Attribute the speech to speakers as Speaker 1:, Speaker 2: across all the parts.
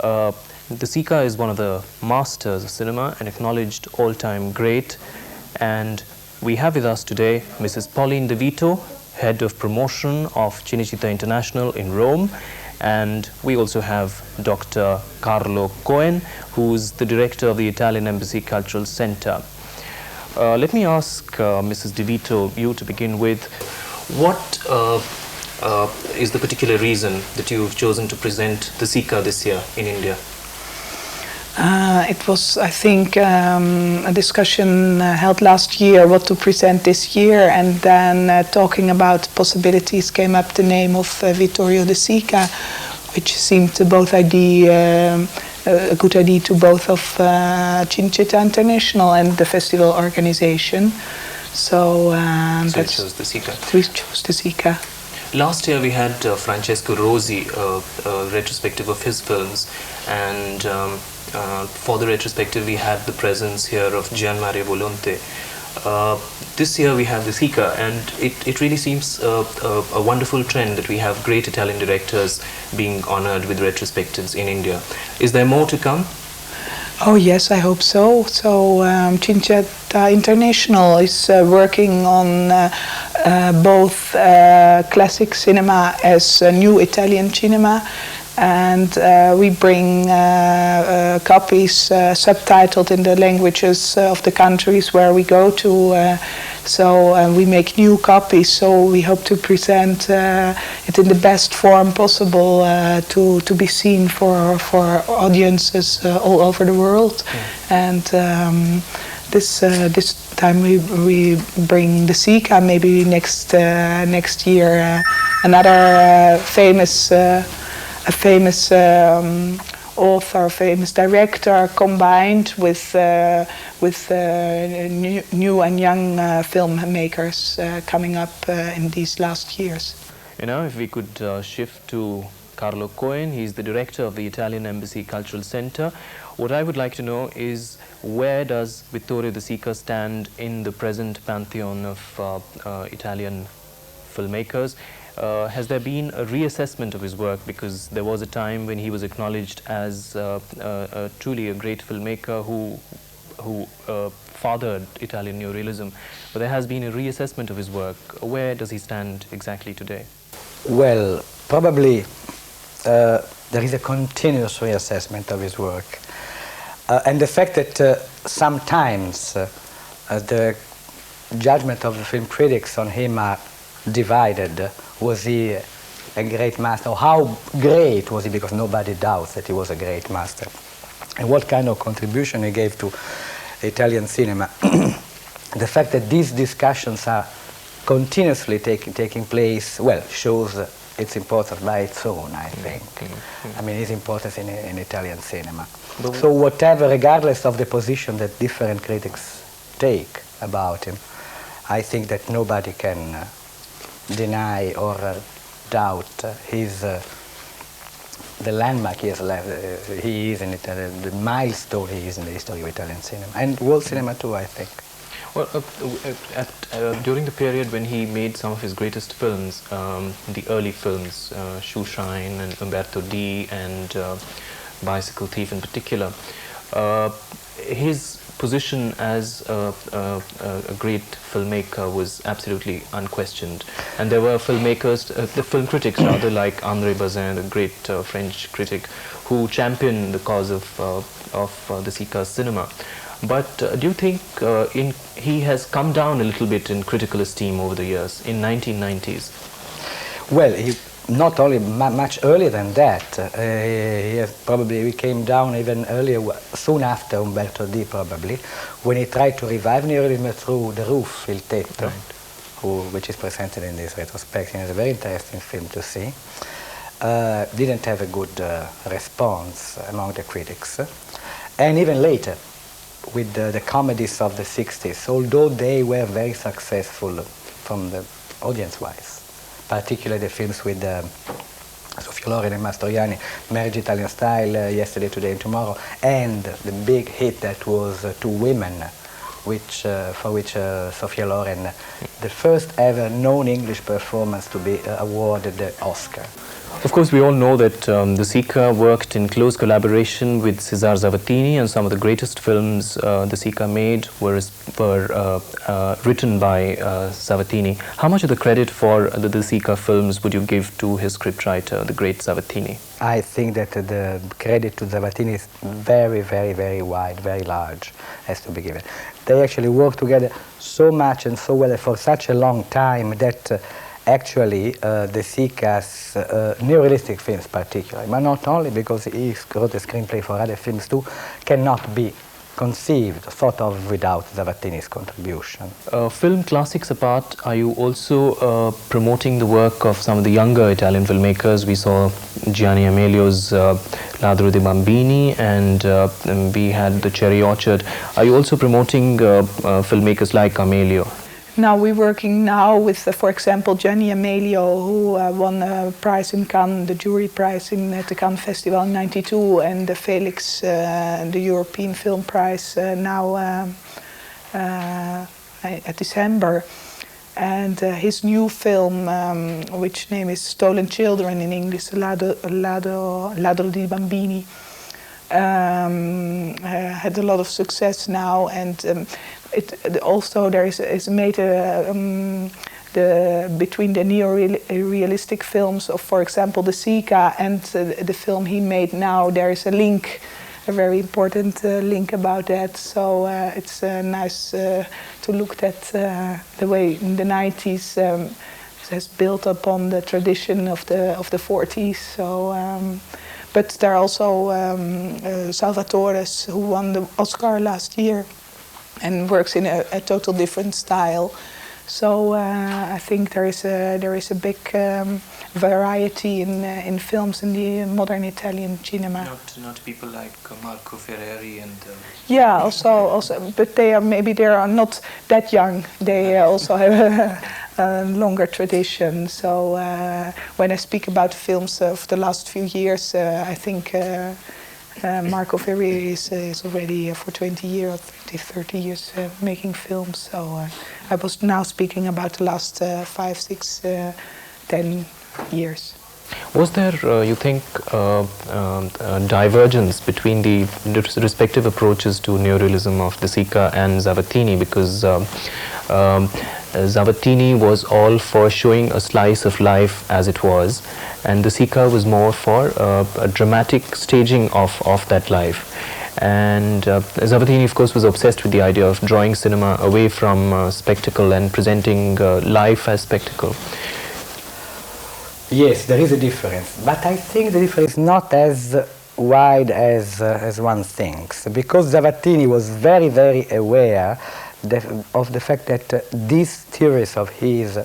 Speaker 1: De Sica is one of the masters of cinema, an acknowledged all-time great, and we have with us today Mrs. Pauline De Vito, Head of Promotion of Cinecittà International in Rome, and we also have Dr. Carlo Cohen, who's the Director of the Italian Embassy Cultural Center. Let me ask Mrs. De Vito, you to begin with, what is the particular reason that you've chosen to present De Sica this year in India?
Speaker 2: It was, I think, a discussion held last year what to present this year, and then talking about possibilities came up the name of Vittorio De Sica, which seemed to both a good idea to both of Cinecittà International and the festival organization. So,
Speaker 1: you chose De Sica.
Speaker 2: We chose De Sica.
Speaker 1: Last year we had Francesco Rosi, a retrospective of his films, and for the retrospective we had the presence here of Gian Maria Volonté. This year we have De Sica, and it really seems a wonderful trend that we have great Italian directors being honored with retrospectives in India. Is there more to come?
Speaker 2: Oh yes, I hope so. So Cinecittà International is working on both classic cinema as new Italian cinema, and we bring copies subtitled in the languages of the countries where we go to. So we make new copies, so we hope to present it in the best form possible to be seen for audiences all over the world. And this time we bring De Sica. Maybe next year another famous author, famous director, combined with new and young filmmakers coming up in these last years.
Speaker 1: You know, if we could shift to Carlo Cohen, he's the director of the Italian Embassy Cultural Center. What I would like to know is, where does Vittorio De Sica stand in the present pantheon of Italian filmmakers? Has there been a reassessment of his work? Because there was a time when he was acknowledged as truly a great filmmaker who fathered Italian neorealism, but there has been a reassessment of his work. Where does he stand exactly today?
Speaker 3: Well, probably there is a continuous reassessment of his work, and the fact that sometimes the judgment of the film critics on him are divided. Was he a great master? Or how great was he? Because nobody doubts that he was a great master. And what kind of contribution he gave to Italian cinema. The fact that these discussions are continuously taking place, well, shows its importance by its own, I think. I mean, his importance in Italian cinema. So whatever, regardless of the position that different critics take about him, I think that nobody can deny or doubt the landmark he has left. He is in Italy, the milestone he is in the history of Italian cinema, and world cinema too, I think.
Speaker 1: Well, during the period when he made some of his greatest films, the early films, Shoeshine and Umberto D and Bicycle Thief in particular, his position as a great filmmaker was absolutely unquestioned, and there were filmmakers, the film critics rather, like André Bazin, the great French critic, who championed the cause of De Sica's cinema. But do you think he has come down a little bit in critical esteem over the years, in 1990s?
Speaker 3: Well, he not only much earlier than that. He came down even earlier, soon after Umberto D, probably, when he tried to revive neorealism through The Roof, Il Tetto, which is presented in this retrospective. It's a very interesting film to see. Didn't have a good response among the critics. And even later, with the comedies of the 60s, although they were very successful from the audience-wise, particularly the films with Sofia Loren and Mastroianni, Marriage Italian Style, Yesterday, Today and Tomorrow, and the big hit that was Two Women, for which Sofia Loren, the first ever non-English performance to be awarded the Oscar.
Speaker 1: Of course, we all know that De Sica worked in close collaboration with Cesare Zavattini, and some of the greatest films De Sica made were written by Zavattini. How much of the credit for the De Sica films would you give to his scriptwriter, the great Zavattini?
Speaker 3: I think that the credit to Zavattini is very, very, very wide, very large, has to be given. They actually worked together so much and so well for such a long time that actually De Sica's neorealistic films particularly, but not only because he wrote a screenplay for other films too, cannot be conceived, thought of without Zavattini's contribution.
Speaker 1: Film classics apart, are you also promoting the work of some of the younger Italian filmmakers? We saw Gianni Amelio's Ladro di Bambini, and we had The Cherry Orchard. Are you also promoting filmmakers like Amelio?
Speaker 2: Now we're working now with, for example, Gianni Amelio, who won a prize in Cannes, the jury prize at the Cannes Festival in '92, and the Felix, the European Film Prize now at December. And his new film, which name is Stolen Children in English, Ladro di Bambini, had a lot of success now, and also there is made between the neo-realistic films of, for example, De Sica and the film he made now. There is a link, a very important link about that. So it's nice to look at the way in the 90s has built upon the tradition of the 40s. So. But there are also Salvatores, who won the Oscar last year and works in a total different style. So I think there is a big variety in films in the modern Italian cinema.
Speaker 1: Not people like Marco Ferreri and.
Speaker 2: Yeah, also, but they are not that young. They also have a longer tradition. So when I speak about films of the last few years, I think Marco Ferreri is already for 20 years, 30 years making films. So I was now speaking about the last 5, 6, 10 years.
Speaker 1: Was there, you think, divergence between the respective approaches to neorealism of De Sica and Zavattini? Because Zavattini was all for showing a slice of life as it was, and De Sica was more for a dramatic staging of that life. And Zavattini, of course, was obsessed with the idea of drawing cinema away from spectacle and presenting life as spectacle.
Speaker 3: Yes, there is a difference, but I think the difference is not as wide as one thinks, because Zavattini was very, very aware of the fact that these theories of his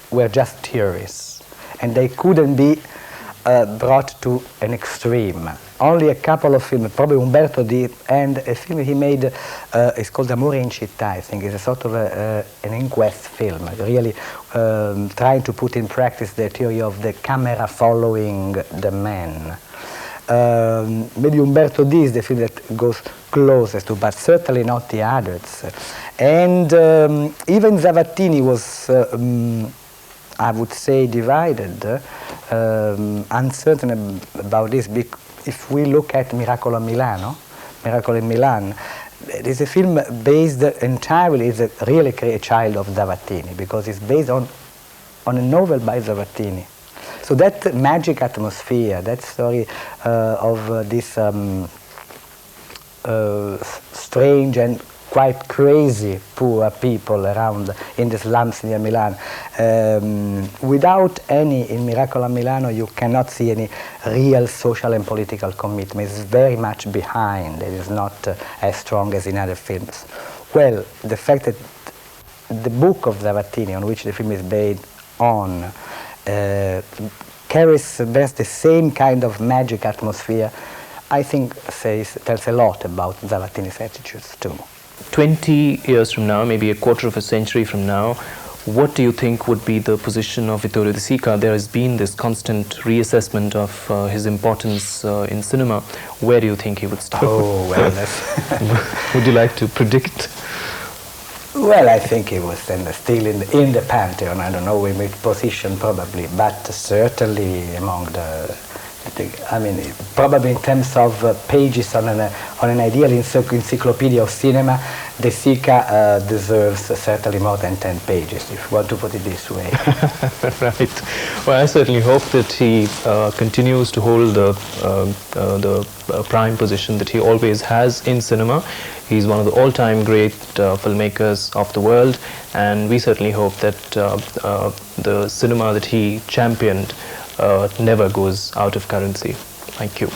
Speaker 3: were just theories, and they couldn't be brought to an extreme. Only a couple of films, probably Umberto D, and a film he made, it's called Amore in Città, I think. It's a sort of an inquest film, really trying to put in practice the theory of the camera following the man. Maybe Umberto D is the film that goes closest to, but certainly not the others. And even Zavattini was, I would say, divided, uncertain about this. If we look at Miracolo in Milan, it is a film based entirely, it's really a child of Zavattini, because it's based on a novel by Zavattini. So that magic atmosphere, that story of this strange and quite crazy poor people around in the slums near Milan. Without any, in Miracolo a Milano, you cannot see any real social and political commitment. It's very much behind. It is not as strong as in other films. Well, the fact that the book of Zavattini, on which the film is based on, carries the same kind of magic atmosphere, I think tells a lot about Zavattini's attitudes too.
Speaker 1: 20 years from now, maybe a quarter of a century from now, what do you think would be the position of Vittorio De Sica? There has been this constant reassessment of his importance in cinema. Where do you think he would start?
Speaker 3: Oh, well, that's
Speaker 1: would you like to predict?
Speaker 3: Well, I think he was then still in the pantheon. I don't know in which position probably, but certainly among I mean, probably in terms of pages on an ideal encyclopedia of cinema, De Sica deserves certainly more than 10 pages, if you want to put it this way.
Speaker 1: Right. Well, I certainly hope that he continues to hold the prime position that he always has in cinema. He's one of the all-time great filmmakers of the world, and we certainly hope that the cinema that he championed never goes out of currency. Thank you.